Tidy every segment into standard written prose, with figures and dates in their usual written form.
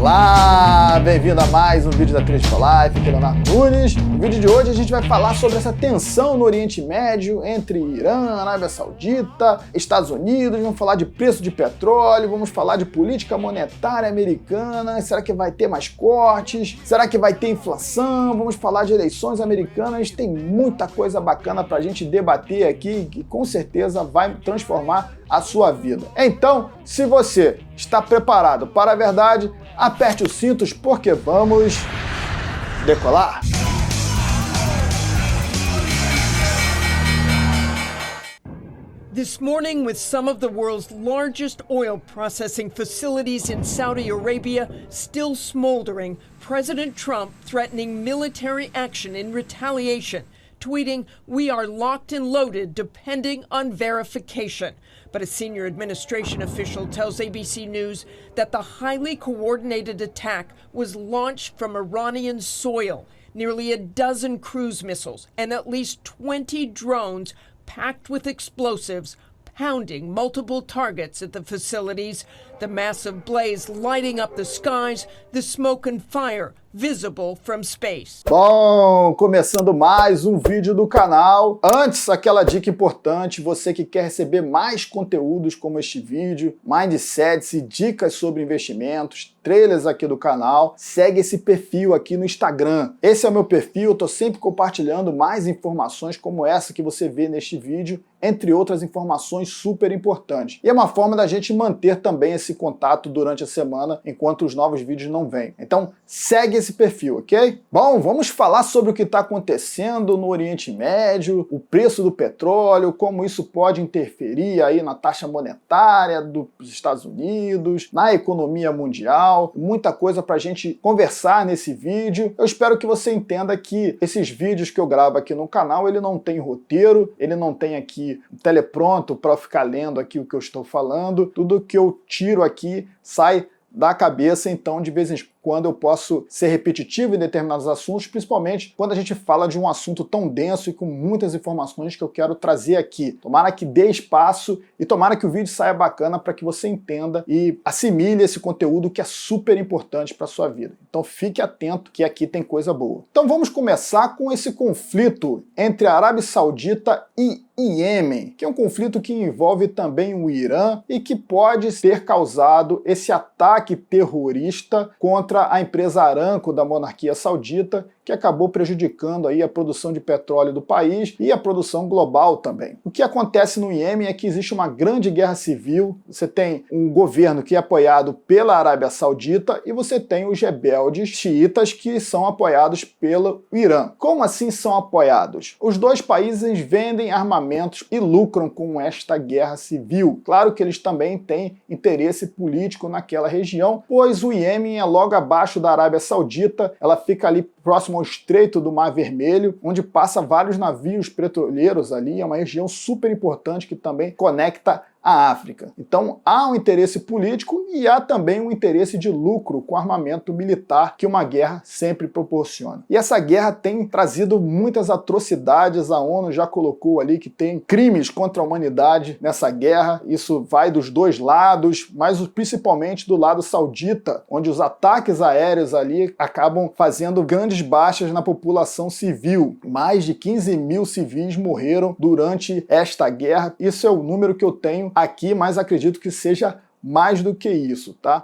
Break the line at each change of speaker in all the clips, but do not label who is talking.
Olá, bem-vindo a mais um vídeo da Trade for Life, aqui é Leonardo Nunes. No vídeo de hoje a gente vai falar sobre essa tensão no Oriente Médio entre Irã, Arábia Saudita, Estados Unidos, vamos falar de preço de petróleo, vamos falar de política monetária americana, será que vai ter mais cortes? Será que vai ter inflação? Vamos falar de eleições americanas, tem muita coisa bacana pra gente debater aqui que com certeza vai transformar a sua vida. Então, se você está preparado para a verdade, aperte os cintos porque vamos decolar!
This morning, with some of the world's largest oil processing facilities in Saudi Arabia still smoldering, President Trump threatening military action in retaliation, tweeting, "We are locked and loaded depending on verification." But a senior administration official tells ABC News that the highly coordinated attack was launched from Iranian soil. Nearly a dozen cruise missiles and at least 20 drones packed with explosives pounding multiple targets at the facilities, the massive blaze lighting up the skies, the smoke and fire visible from space.
Bom, começando mais um vídeo do canal. Antes, aquela dica importante, você que quer receber mais conteúdos como este vídeo, mindsets e dicas sobre investimentos, trailers aqui do canal, segue esse perfil aqui no Instagram. Esse é o meu perfil, eu tô sempre compartilhando mais informações como essa que você vê neste vídeo, entre outras informações super importantes. E é uma forma da gente manter também esse contato durante a semana, enquanto os novos vídeos não vêm. Então, segue esse perfil, ok? Bom, vamos falar sobre o que está acontecendo no Oriente Médio, o preço do petróleo, como isso pode interferir aí na taxa monetária dos Estados Unidos, na economia mundial, muita coisa para a gente conversar nesse vídeo. Eu espero que você entenda que esses vídeos que eu gravo aqui no canal, ele não tem roteiro, ele não tem aqui um telepronto para ficar lendo aqui o que eu estou falando, tudo que eu tiro aqui sai da cabeça, então de vez em quando eu posso ser repetitivo em determinados assuntos, principalmente quando a gente fala de um assunto tão denso e com muitas informações que eu quero trazer aqui. Tomara que dê espaço e tomara que o vídeo saia bacana para que você entenda e assimile esse conteúdo que é super importante para a sua vida. Então fique atento que aqui tem coisa boa. Então vamos começar com esse conflito entre a Arábia Saudita e Iêmen, que é um conflito que envolve também o Irã e que pode ter causado esse ataque terrorista contra a empresa Aramco da monarquia saudita, que acabou prejudicando aí a produção de petróleo do país e a produção global também. O que acontece no Iêmen é que existe uma grande guerra civil, você tem um governo que é apoiado pela Arábia Saudita e você tem os rebeldes xiitas que são apoiados pelo Irã. Como assim são apoiados? Os dois países vendem armamentos e lucram com esta guerra civil. Claro que eles também têm interesse político naquela região, pois o Iêmen é logo abaixo da Arábia Saudita, ela fica ali próximo ao Estreito do Mar Vermelho, onde passa vários navios petroleiros ali, é uma região super importante que também conecta a África. Então há um interesse político e há também um interesse de lucro com armamento militar que uma guerra sempre proporciona. E essa guerra tem trazido muitas atrocidades, a ONU já colocou ali que tem crimes contra a humanidade nessa guerra, isso vai dos dois lados, mas principalmente do lado saudita, onde os ataques aéreos ali acabam fazendo grandes baixas na população civil. Mais de 15 mil civis morreram durante esta guerra, isso é o número que eu tenho aqui, mas acredito que seja mais do que isso, tá?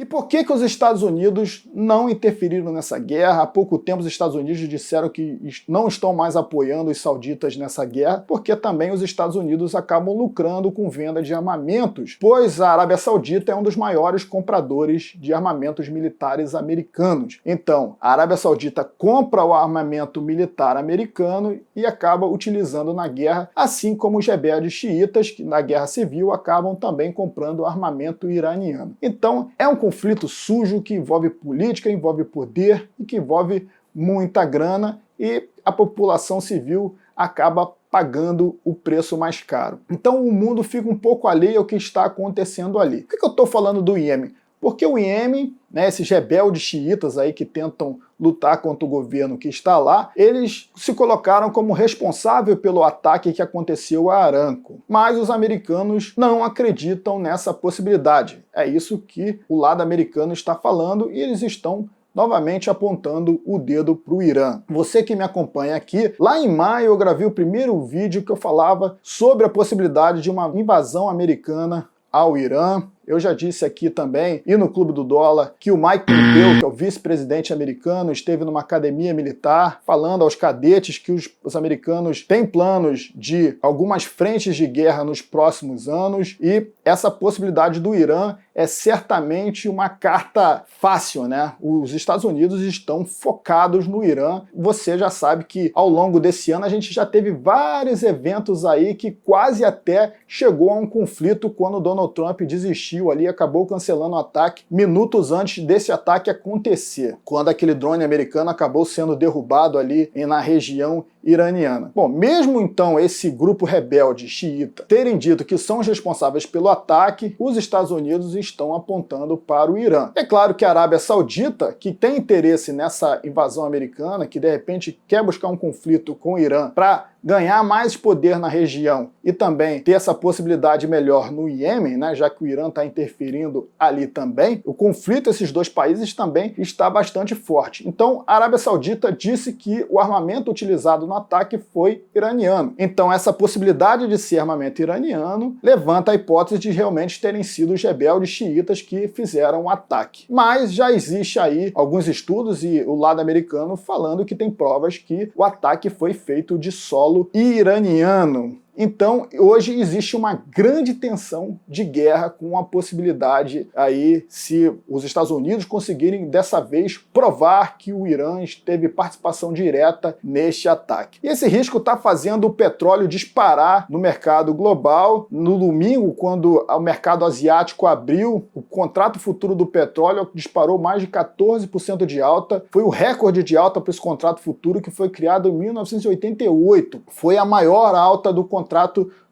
por que os Estados Unidos não interferiram nessa guerra? Há pouco tempo os Estados Unidos disseram que não estão mais apoiando os sauditas nessa guerra, porque também os Estados Unidos acabam lucrando com venda de armamentos, pois a Arábia Saudita é um dos maiores compradores de armamentos militares americanos. Então, a Arábia Saudita compra o armamento militar americano e acaba utilizando na guerra, assim como os rebeldes xiitas, que na guerra civil acabam também comprando armamento iraniano. Então, é um conflito sujo que envolve política, envolve poder e que envolve muita grana, e a população civil acaba pagando o preço mais caro. Então o mundo fica um pouco alheio ao que está acontecendo ali. Por que eu estou falando do Iêmen? Porque o Iêmen, né, esses rebeldes xiitas aí que tentam lutar contra o governo que está lá, eles se colocaram como responsável pelo ataque que aconteceu a Aramco. Mas os americanos não acreditam nessa possibilidade. É isso que o lado americano está falando e eles estão novamente apontando o dedo para o Irã. Você que me acompanha aqui, lá em maio eu gravei o primeiro vídeo que eu falava sobre a possibilidade de uma invasão americana ao Irã. Eu já disse aqui também, e no Clube do Dólar, que o Mike Pompeo, que é o vice-presidente americano, esteve numa academia militar falando aos cadetes que os americanos têm planos de algumas frentes de guerra nos próximos anos, e essa possibilidade do Irã é certamente uma carta fácil, né? Os Estados Unidos estão focados no Irã. Você já sabe que ao longo desse ano a gente já teve vários eventos aí que quase até chegou a um conflito quando Donald Trump desistiu ali, acabou cancelando o ataque minutos antes desse ataque acontecer, quando aquele drone americano acabou sendo derrubado ali na região iraniana. Bom, mesmo então esse grupo rebelde xiita terem dito que são os responsáveis pelo ataque, os Estados Unidos estão apontando para o Irã. É claro que a Arábia Saudita, que tem interesse nessa invasão americana, que de repente quer buscar um conflito com o Irã para ganhar mais poder na região e também ter essa possibilidade melhor no Iêmen, né, já que o Irã está interferindo ali também, o conflito esses dois países também está bastante forte. Então, a Arábia Saudita disse que o armamento utilizado no ataque foi iraniano. Então, essa possibilidade de ser armamento iraniano levanta a hipótese de realmente terem sido os rebeldes xiitas que fizeram o ataque. Mas já existe aí alguns estudos e o lado americano falando que tem provas que o ataque foi feito de solo iraniano. Então, hoje existe uma grande tensão de guerra com a possibilidade aí, se os Estados Unidos conseguirem dessa vez provar que o Irã teve participação direta neste ataque. E esse risco está fazendo o petróleo disparar no mercado global. No domingo, quando o mercado asiático abriu, o contrato futuro do petróleo disparou mais de 14% de alta. Foi o recorde de alta para esse contrato futuro que foi criado em 1988. Foi a maior alta do contrato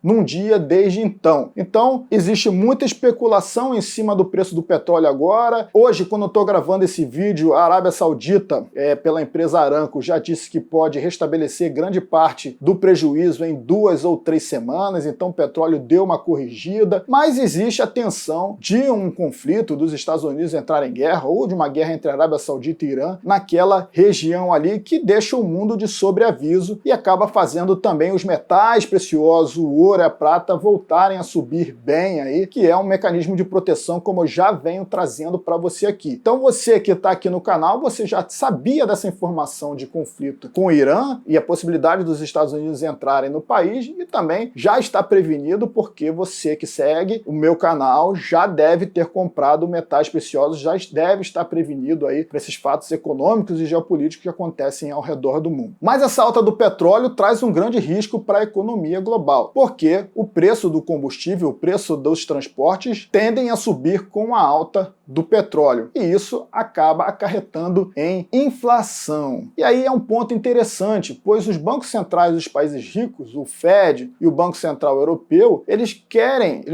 num dia desde então. Então, existe muita especulação em cima do preço do petróleo agora. Hoje, quando eu estou gravando esse vídeo, a Arábia Saudita, pela empresa Aramco, já disse que pode restabelecer grande parte do prejuízo em 2 ou 3 semanas, então o petróleo deu uma corrigida, mas existe a tensão de um conflito dos Estados Unidos entrar em guerra, ou de uma guerra entre a Arábia Saudita e Irã, naquela região ali, que deixa o mundo de sobreaviso e acaba fazendo também os metais preciosos, o ouro e a prata voltarem a subir bem aí, que é um mecanismo de proteção como eu já venho trazendo para você aqui. Então você que está aqui no canal, você já sabia dessa informação de conflito com o Irã e a possibilidade dos Estados Unidos entrarem no país, e também já está prevenido porque você que segue o meu canal já deve ter comprado metais preciosos, já deve estar prevenido aí para esses fatos econômicos e geopolíticos que acontecem ao redor do mundo. Mas essa alta do petróleo traz um grande risco para a economia global, porque o preço do combustível, o preço dos transportes tendem a subir com a alta do petróleo, e isso acaba acarretando em inflação. E aí é um ponto interessante, pois os bancos centrais dos países ricos, o Fed e o Banco Central Europeu, eles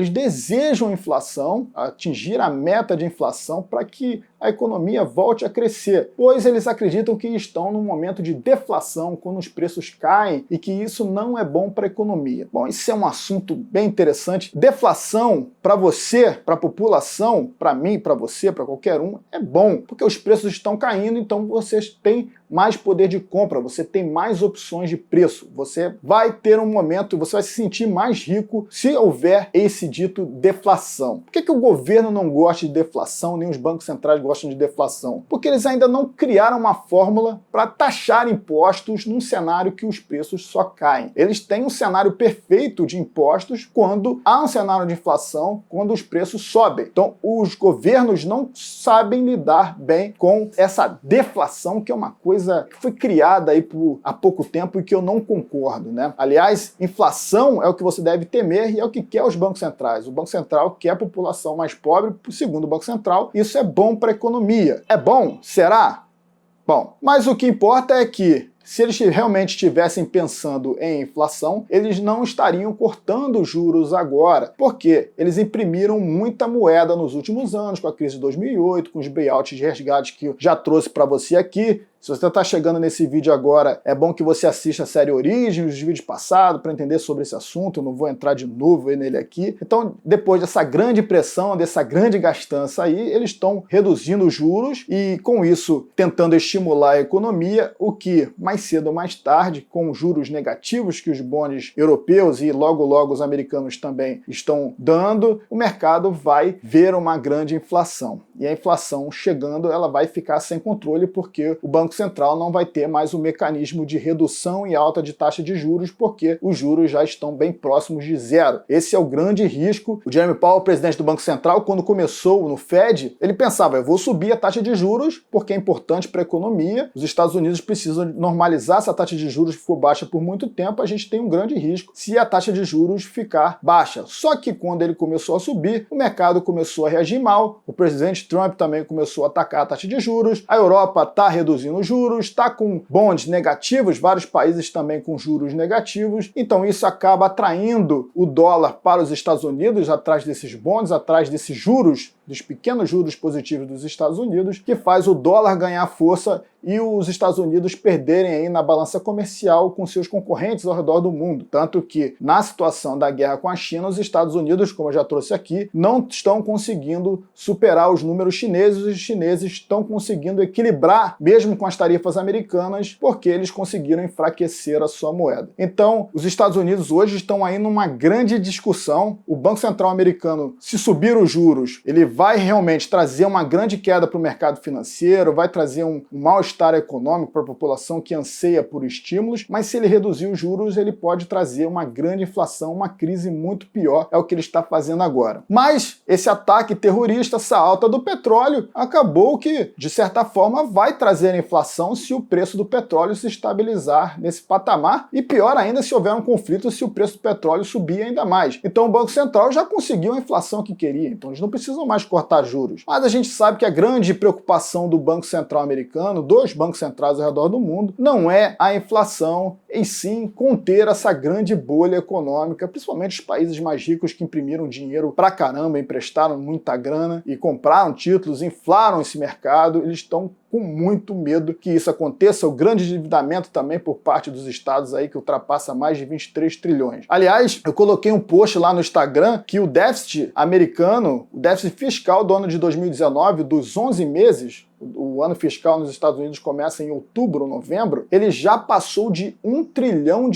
desejam inflação, atingir a meta de inflação para que a economia volte a crescer, pois eles acreditam que estão num momento de deflação, quando os preços caem, e que isso não é bom para a economia. Bom, isso é um assunto bem interessante. Deflação, para você, para a população, para mim, para você, para qualquer um, é bom, porque os preços estão caindo, então vocês têm mais poder de compra, você tem mais opções de preço, você vai ter um momento, você vai se sentir mais rico se houver esse dito deflação. Por que o governo não gosta de deflação, nem os bancos centrais gostam de deflação? Porque eles ainda não criaram uma fórmula para taxar impostos num cenário que os preços só caem. Eles têm um cenário perfeito de impostos quando há um cenário de inflação, quando os preços sobem. Então, os governos não sabem lidar bem com essa deflação, que é uma coisa que foi criada aí há pouco tempo e que eu não concordo, né? Aliás, inflação é o que você deve temer e é o que quer os bancos centrais. O Banco Central quer a população mais pobre, segundo o Banco Central, isso é bom para a economia. É bom? Será? Bom, mas o que importa é que se eles realmente estivessem pensando em inflação, eles não estariam cortando juros agora, porque eles imprimiram muita moeda nos últimos anos, com a crise de 2008, com os baiouts de resgate que eu já trouxe para você aqui. Se você está chegando nesse vídeo agora, é bom que você assista a série Origem, os vídeos passados, para entender sobre esse assunto. Eu não vou entrar de novo nele aqui. Então, depois dessa grande pressão, dessa grande gastança aí, eles estão reduzindo os juros e, com isso, tentando estimular a economia, o que, mais cedo ou mais tarde, com os juros negativos que os bondes europeus e logo logo os americanos também estão dando, o mercado vai ver uma grande inflação. E a inflação chegando, ela vai ficar sem controle, porque o Banco Central não vai ter mais o mecanismo de redução e alta de taxa de juros, porque os juros já estão bem próximos de zero. Esse é o grande risco. O Jerome Powell, presidente do Banco Central, quando começou no Fed, ele pensava, eu vou subir a taxa de juros porque é importante para a economia, os Estados Unidos precisam normalizar essa taxa de juros que ficou baixa por muito tempo, a gente tem um grande risco se a taxa de juros ficar baixa. Só que quando ele começou a subir, o mercado começou a reagir mal, o presidente Trump também começou a atacar a taxa de juros, a Europa está reduzindo juros, está com bonds negativos, vários países também com juros negativos, então isso acaba atraindo o dólar para os Estados Unidos, atrás desses bonds, atrás desses juros, dos pequenos juros positivos dos Estados Unidos, que faz o dólar ganhar força e os Estados Unidos perderem aí na balança comercial com seus concorrentes ao redor do mundo. Tanto que, na situação da guerra com a China, os Estados Unidos, como eu já trouxe aqui, não estão conseguindo superar os números chineses, os chineses estão conseguindo equilibrar, mesmo com as tarifas americanas, porque eles conseguiram enfraquecer a sua moeda. Então, os Estados Unidos hoje estão aí numa grande discussão. O Banco Central americano, se subir os juros, ele vai realmente trazer uma grande queda para o mercado financeiro, vai trazer um mal-estar econômico para a população que anseia por estímulos, mas se ele reduzir os juros, ele pode trazer uma grande inflação, uma crise muito pior, é o que ele está fazendo agora. Mas esse ataque terrorista, essa alta do petróleo, acabou que, de certa forma, vai trazer inflação se o preço do petróleo se estabilizar nesse patamar, e pior ainda se houver um conflito, se o preço do petróleo subir ainda mais. Então o Banco Central já conseguiu a inflação que queria, então eles não precisam mais cortar juros. Mas a gente sabe que a grande preocupação do Banco Central americano, dos bancos centrais ao redor do mundo, não é a inflação, e sim conter essa grande bolha econômica, principalmente os países mais ricos que imprimiram dinheiro pra caramba, emprestaram muita grana e compraram títulos, inflaram esse mercado, eles estão com muito medo que isso aconteça. O grande endividamento também por parte dos estados aí, que ultrapassa mais de 23 trilhões. Aliás, eu coloquei um post lá no Instagram que o déficit americano, o déficit fiscal do ano de 2019, dos 11 meses, o ano fiscal nos Estados Unidos começa em outubro, novembro, ele já passou de $1 trilhão.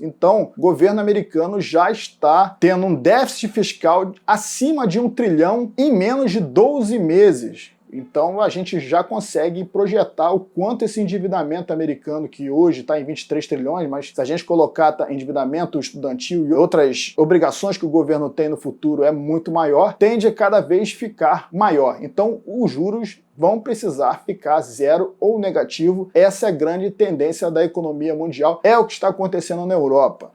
Então, o governo americano já está tendo um déficit fiscal acima de $1 trilhão em menos de 12 meses. Então a gente já consegue projetar o quanto esse endividamento americano, que hoje está em 23 trilhões, mas se a gente colocar endividamento estudantil e outras obrigações que o governo tem no futuro é muito maior, tende a cada vez ficar maior. Então os juros vão precisar ficar zero ou negativo. Essa é a grande tendência da economia mundial, é o que está acontecendo na Europa.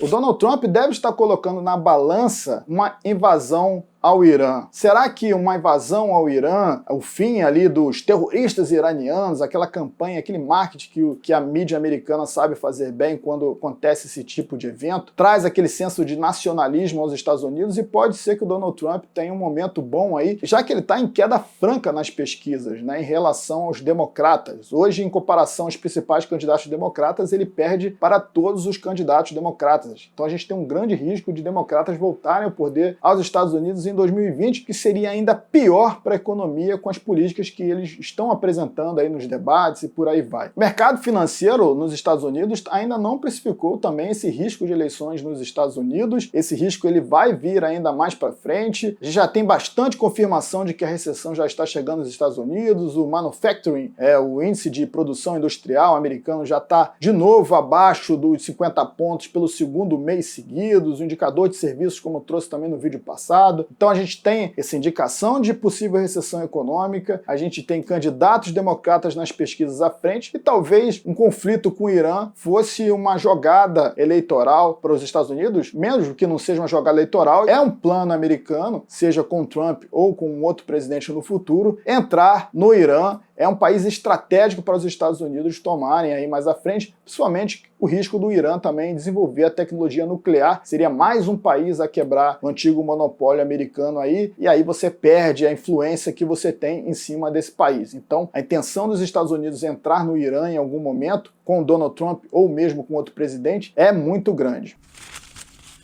O Donald Trump deve estar colocando na balança uma invasão ao Irã. Será que uma invasão ao Irã, o fim ali dos terroristas iranianos, aquela campanha, aquele marketing que a mídia americana sabe fazer bem quando acontece esse tipo de evento, traz aquele senso de nacionalismo aos Estados Unidos, e pode ser que o Donald Trump tenha um momento bom aí, já que ele está em queda franca nas pesquisas, né, em relação aos democratas. Hoje, em comparação aos principais candidatos democratas, ele perde para todos os candidatos democratas. Então a gente tem um grande risco de democratas voltarem ao poder aos Estados Unidos em 2020, que seria ainda pior para a economia com as políticas que eles estão apresentando aí nos debates e por aí vai. O mercado financeiro nos Estados Unidos ainda não precificou também esse risco de eleições nos Estados Unidos. Esse risco ele vai vir ainda mais para frente. A gente já tem bastante confirmação de que a recessão já está chegando nos Estados Unidos. O manufacturing, o índice de produção industrial americano, já está de novo abaixo dos 50 pontos pelo segundo mês seguidos. O indicador de serviços, como eu trouxe também no vídeo passado. Então a gente tem essa indicação de possível recessão econômica, a gente tem candidatos democratas nas pesquisas à frente e talvez um conflito com o Irã fosse uma jogada eleitoral para os Estados Unidos, mesmo que não seja uma jogada eleitoral, é um plano americano, seja com Trump ou com um outro presidente no futuro, entrar no Irã. É um país estratégico para os Estados Unidos tomarem aí mais à frente, principalmente o risco do Irã também desenvolver a tecnologia nuclear. Seria mais um país a quebrar o antigo monopólio americano aí, e aí você perde a influência que você tem em cima desse país. Então, a intenção dos Estados Unidos entrar no Irã em algum momento, com Donald Trump ou mesmo com outro presidente, é muito grande.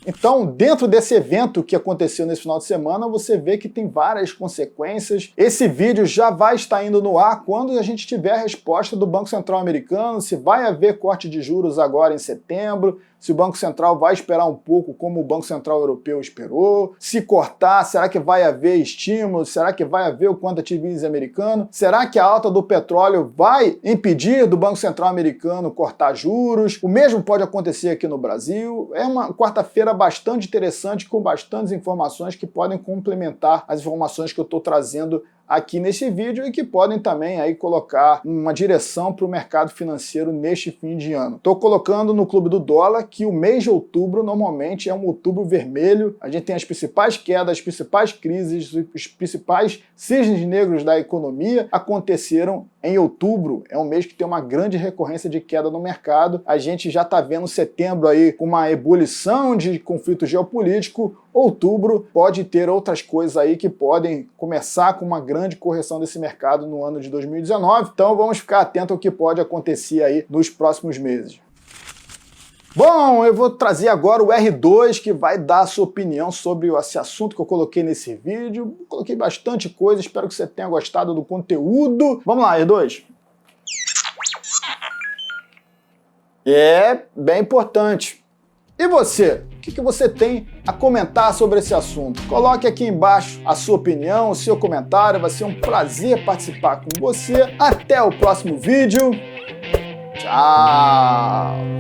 Então, dentro desse evento que aconteceu nesse final de semana, você vê que tem várias consequências. Esse vídeo já vai estar indo no ar quando a gente tiver a resposta do Banco Central americano, se vai haver corte de juros agora em setembro, se o Banco Central vai esperar um pouco como o Banco Central Europeu esperou, se cortar, será que vai haver estímulo, será que vai haver o quantitative easing americano, será que a alta do petróleo vai impedir do Banco Central americano cortar juros, o mesmo pode acontecer aqui no Brasil. É uma quarta-feira bastante interessante, com bastantes informações que podem complementar as informações que eu estou trazendo aqui nesse vídeo e que podem também aí colocar uma direção para o mercado financeiro neste fim de ano. Estou colocando no Clube do Dólar que o mês de outubro normalmente é um outubro vermelho. A gente tem as principais quedas, as principais crises, os principais cisnes negros da economia aconteceram em outubro. É um mês que tem uma grande recorrência de queda no mercado. A gente já está vendo setembro aí com uma ebulição de conflito geopolítico. Outubro pode ter outras coisas aí que podem começar com uma grande correção desse mercado no ano de 2019. Então vamos ficar atento ao que pode acontecer aí nos próximos meses. Bom, eu vou trazer agora o R2, que vai dar a sua opinião sobre esse assunto que eu coloquei nesse vídeo. Coloquei bastante coisa, espero que você tenha gostado do conteúdo. Vamos lá, R2. É bem importante. E você? O que você tem a comentar sobre esse assunto? Coloque aqui embaixo a sua opinião, o seu comentário. Vai ser um prazer participar com você. Até o próximo vídeo. Tchau!